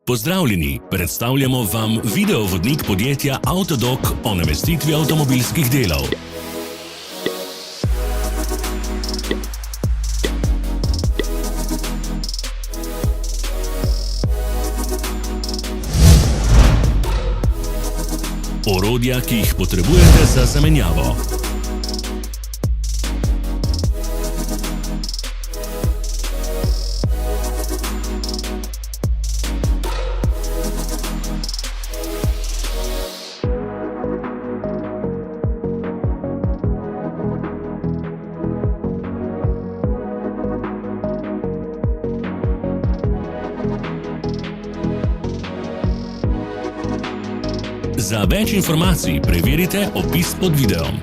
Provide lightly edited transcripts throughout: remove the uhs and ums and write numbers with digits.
Pozdravljeni, predstavljamo vam videovodnik podjetja Avtodok o namestitvi avtomobilskih delov. Orodja, ki jih potrebujete za zamenjavo. Za več informacij preverite opis pod videom.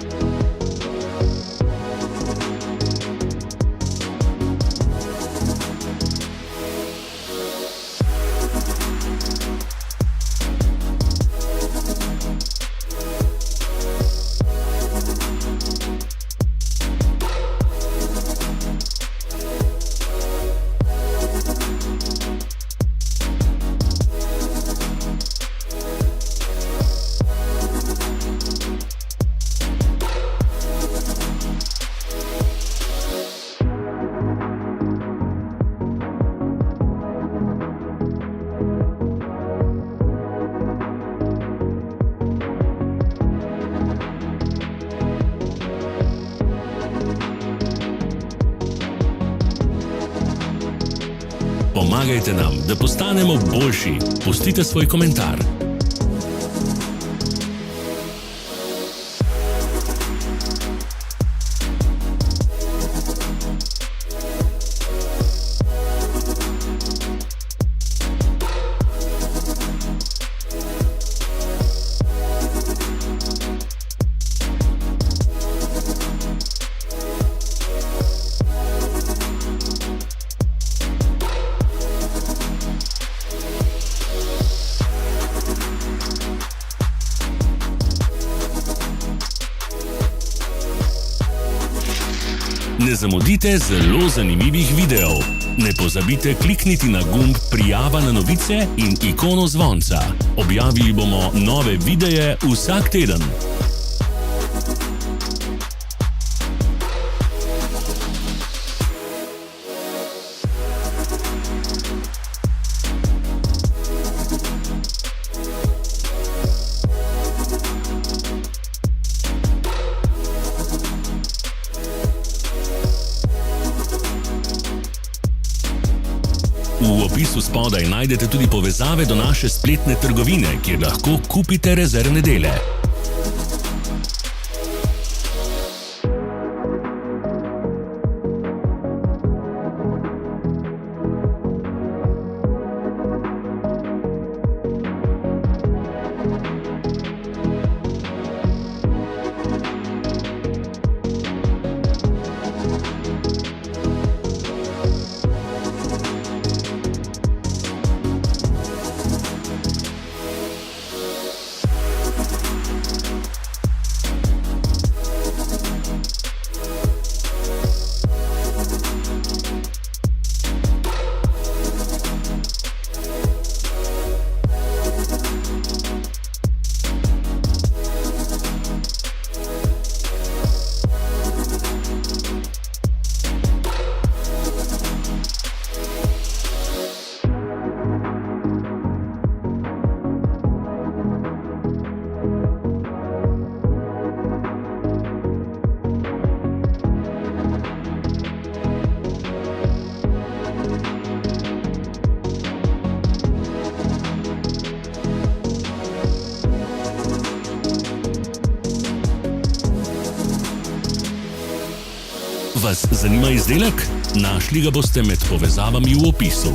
Pomagajte nam, da postanemo boljši. Pustite svoj komentar. Ne zamudite zelo zanimivih videov. Ne pozabite klikniti na gumb Prijava na novice in ikono zvonca. Objavili bomo nove videe vsak teden. V opisu spodaj najdete tudi povezave do naše spletne trgovine, kjer lahko kupite rezervne dele. Vas zanima izdelek? Našli ga boste med povezavami v opisu.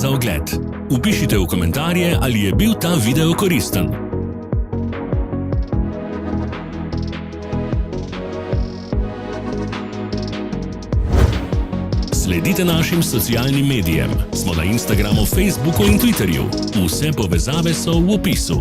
za ogled. Vpišite v komentarje, ali je bil ta video koristen. Sledite našim socialnim medijem. Smo na Instagramu, Facebooku in Twitterju. Vse povezave so v opisu.